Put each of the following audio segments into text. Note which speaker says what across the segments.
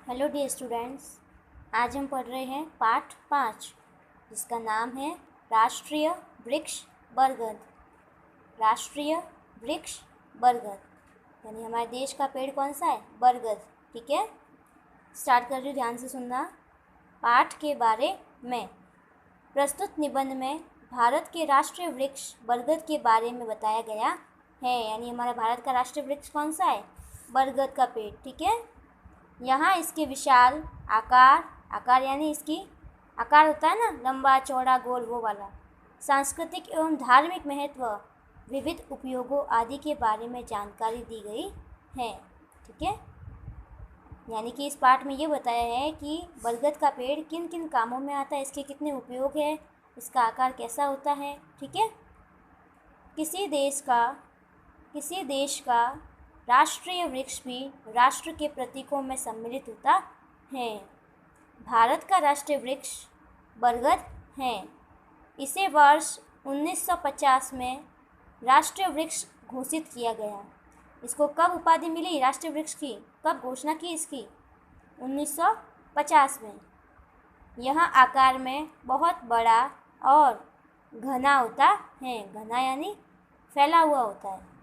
Speaker 1: Hello dear students. आज हम पढ़ रहे हैं पाठ 5 जिसका नाम है राष्ट्रीय वृक्ष बरगद। राष्ट्रीय वृक्ष बरगद यानी हमारे देश का पेड़ कौन सा है? बरगद। ठीक है, स्टार्ट कर रही हूँ, ध्यान से सुनना। पाठ के बारे में प्रस्तुत निबंध में भारत के राष्ट्रीय वृक्ष बरगद के बारे में बताया गया है। यानी हमारा भारत का राष्ट्रीय वृक्ष कौन सा है? बरगद का पेड़। ठीक है, यहाँ इसके विशाल आकार यानी इसकी आकार होता है ना, लंबा चौड़ा गोल, वो वाला, सांस्कृतिक एवं धार्मिक महत्व, विविध उपयोगों आदि के बारे में जानकारी दी गई है। ठीक है, यानी कि इस पाठ में ये बताया है कि बरगद का पेड़ किन किन कामों में आता है, इसके कितने उपयोग है, इसका आकार कैसा होता है। ठीक है, किसी देश का राष्ट्रीय वृक्ष भी राष्ट्र के प्रतीकों में सम्मिलित होता है। भारत का राष्ट्रीय वृक्ष बरगद है। इसे वर्ष 1950 में राष्ट्रीय वृक्ष घोषित किया गया। इसको कब उपाधि मिली राष्ट्रीय वृक्ष की? कब घोषणा की इसकी? 1950 में। यह आकार में बहुत बड़ा और घना होता है। घना यानी फैला हुआ होता है।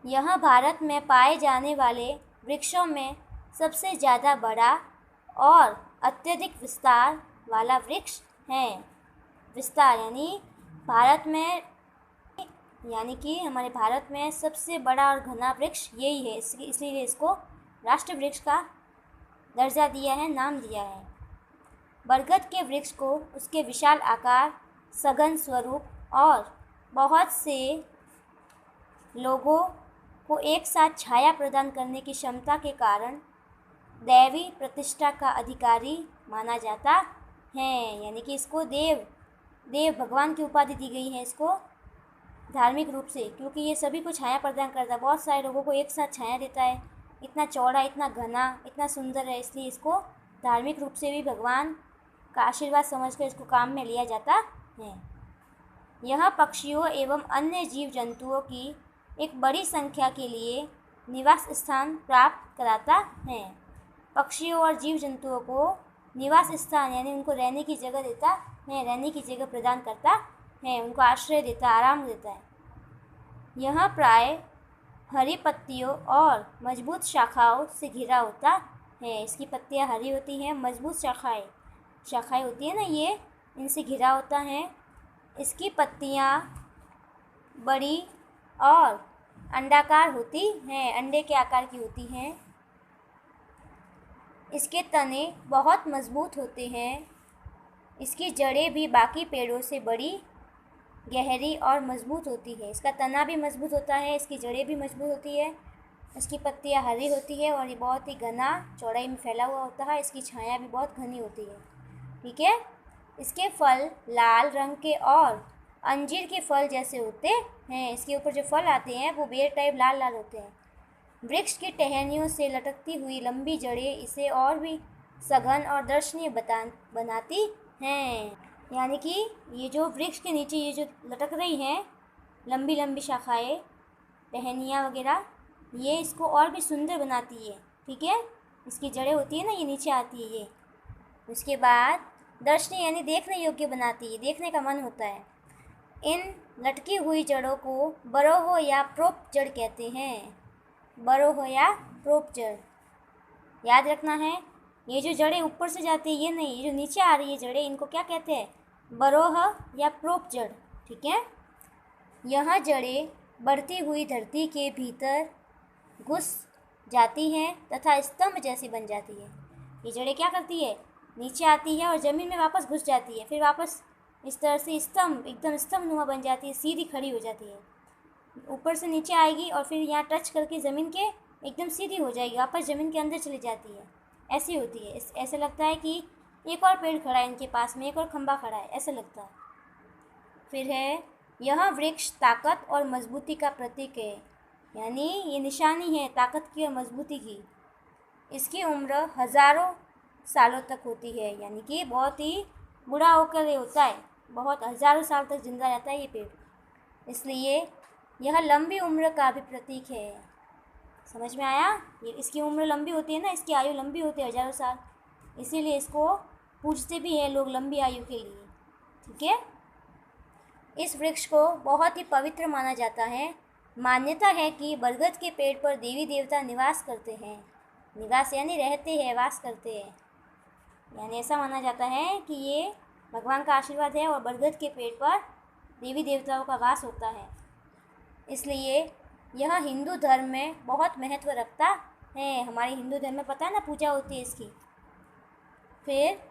Speaker 1: यह भारत में पाए जाने वाले वृक्षों में सबसे ज़्यादा बड़ा और अत्यधिक विस्तार वाला वृक्ष है। विस्तार यानी हमारे भारत में सबसे बड़ा और घना वृक्ष यही है, इसलिए इसको राष्ट्रीय वृक्ष का दर्जा दिया है, नाम दिया है। बरगद के वृक्ष को उसके विशाल आकार, सघन स्वरूप और बहुत से लोगों को एक साथ छाया प्रदान करने की क्षमता के कारण दैवी प्रतिष्ठा का अधिकारी माना जाता है। यानी कि इसको देव भगवान की उपाधि दी गई है इसको धार्मिक रूप से, क्योंकि ये सभी को छाया प्रदान करता है, बहुत सारे लोगों को एक साथ छाया देता है, इतना चौड़ा, इतना घना, इतना सुंदर है, इसलिए इसको धार्मिक रूप से भी भगवान का आशीर्वाद समझकर इसको काम में लिया जाता है। यह पक्षियों एवं अन्य जीव जंतुओं की एक बड़ी संख्या के लिए निवास स्थान प्राप्त कराता है। पक्षियों और जीव जंतुओं को निवास स्थान यानी उनको रहने की जगह देता है, रहने की जगह प्रदान करता है, उनको आश्रय देता, आराम देता है। यह प्राय हरी पत्तियों और मजबूत शाखाओं से घिरा होता है। इसकी पत्तियां हरी होती हैं, मजबूत शाखाएं होती है ना, ये इनसे घिरा होता है। इसकी पत्तियां बड़ी और अंडाकार होती हैं, अंडे के आकार की होती हैं। इसके तने बहुत मजबूत होते हैं। इसकी जड़ें भी बाकी पेड़ों से बड़ी, गहरी और मजबूत होती है। इसका तना भी मजबूत होता है, इसकी जड़ें भी मजबूत होती है। इसकी पत्तियां हरी होती है और ये बहुत ही घना चौड़ाई में फैला हुआ होता है। इसकी छाया भी बहुत घनी होती है। ठीक है, इसके फल लाल रंग के और अंजीर के फल जैसे होते हैं। इसके ऊपर जो फल आते हैं वो बेर टाइप लाल लाल होते हैं। वृक्ष की टहनियों से लटकती हुई लंबी जड़ें इसे और भी सघन और दर्शनीय बनाती हैं। यानी कि ये जो वृक्ष के नीचे ये जो लटक रही हैं लंबी लंबी शाखाएं, टहनियाँ वगैरह, ये इसको और भी सुंदर बनाती है। ठीक है, इसकी जड़ें होती है ना, ये नीचे आती है ये। उसके बाद दर्शनीय यानी देखने योग्य बनाती है, देखने का मन होता है। इन लटकी हुई जड़ों को बरोह या प्रोप जड़ कहते हैं। बरोह या प्रोप जड़ याद रखना है। ये जो जड़ें ऊपर से जाती है ये नहीं, ये जो नीचे आ रही है जड़ें, इनको क्या कहते हैं? बरोह या प्रोप जड़। ठीक है, यह जड़ें बढ़ती हुई धरती के भीतर घुस जाती हैं तथा स्तंभ जैसी बन जाती है। ये जड़ें क्या करती है? नीचे आती है और ज़मीन में वापस घुस जाती है, फिर वापस इस तरह से स्तंभ, एकदम स्तंभनुमा बन जाती है, सीधी खड़ी हो जाती है। ऊपर से नीचे आएगी और फिर यहाँ टच करके ज़मीन के एकदम सीधी हो जाएगी, वापस ज़मीन के अंदर चली जाती है। ऐसी होती है। ऐसे लगता है कि एक और पेड़ खड़ा है इनके पास में, एक और खंभा खड़ा है, ऐसा लगता है। फिर है, यह वृक्ष ताकत और मजबूती का प्रतीक है। यानी ये निशानी है ताकत की और मजबूती की। इसकी उम्र हज़ारों सालों तक होती है। यानी कि बहुत ही बूढ़ा होकर ये होता है, बहुत हज़ारों साल तक जिंदा रहता है ये पेड़, इसलिए यह लंबी उम्र का भी प्रतीक है। समझ में आया? ये इसकी उम्र लंबी होती है ना, इसकी आयु लंबी होती है, हज़ारों साल, इसीलिए इसको पूजते भी हैं लोग लंबी आयु के लिए। ठीक है। इस वृक्ष को बहुत ही पवित्र माना जाता है। मान्यता है कि बरगद के पेड़ पर देवी देवता निवास करते हैं। निवास यानी रहते हैं, वास करते हैं, यानी ऐसा माना जाता है कि ये भगवान का आशीर्वाद है और बरगद के पेड़ पर देवी देवताओं का वास होता है। इसलिए यह हिंदू धर्म में बहुत महत्व रखता है। हमारे हिंदू धर्म में पता है ना, पूजा होती है इसकी। फिर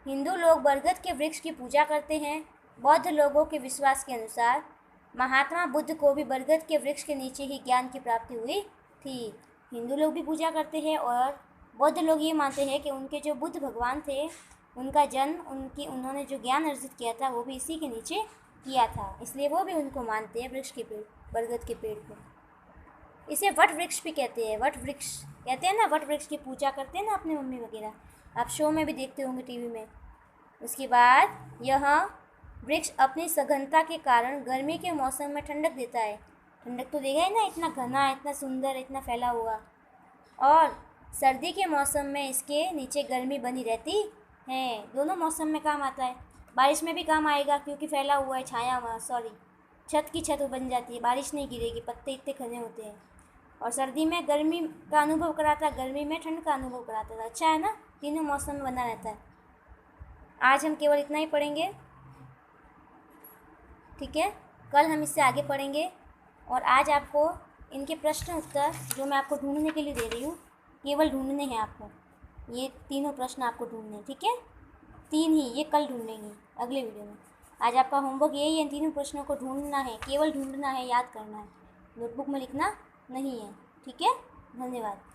Speaker 1: हिंदू लोग बरगद के वृक्ष की पूजा करते हैं। बौद्ध लोगों के विश्वास के अनुसार महात्मा बुद्ध को भी बरगद के वृक्ष के नीचे ही ज्ञान की प्राप्ति हुई थी। हिंदू लोग भी पूजा करते हैं और बौद्ध लोग ये मानते हैं कि उनके जो बुद्ध भगवान थे, उनका जन्म, उन्होंने जो ज्ञान अर्जित किया था वो भी इसी के नीचे किया था, इसलिए वो भी उनको मानते हैं, वृक्ष के पेड़, बरगद के पेड़ को। इसे वट वृक्ष भी कहते हैं। वट वृक्ष कहते हैं ना, वट वृक्ष की पूजा करते हैं ना अपनी मम्मी वगैरह, आप शो में भी देखते होंगे, टीवी में। उसके बाद यह वृक्ष अपनी सघनता के कारण गर्मी के मौसम में ठंडक देता है। ठंडक तो देगा ही ना, इतना घना, इतना सुंदर, इतना फैला हुआ। और सर्दी के मौसम में इसके नीचे गर्मी बनी रहती है। दोनों मौसम में काम आता है। बारिश में भी काम आएगा क्योंकि फैला हुआ है, छाया हुआ, छत की छत बन जाती है, बारिश नहीं गिरेगी, पत्ते इतने घने होते हैं। और सर्दी में गर्मी का अनुभव कराता है, गर्मी में ठंड का अनुभव कराता है। अच्छा है ना, तीनों मौसम में बना रहता है। आज हम केवल इतना ही पढ़ेंगे, ठीक है। कल हम इससे आगे पढ़ेंगे। और आज आपको इनके प्रश्न उत्तर जो मैं आपको ढूंढने के लिए दे रही हूँ, केवल ढूंढने हैं आपको, ये तीनों प्रश्न आपको ढूंढने हैं, ठीक है। 3 ही, ये कल ढूंढेंगे अगले वीडियो में। आज आपका होमवर्क यही है, इन तीनों प्रश्नों को ढूंढना है, केवल ढूंढना है, याद करना है, नोटबुक में लिखना नहीं है, ठीक है। धन्यवाद।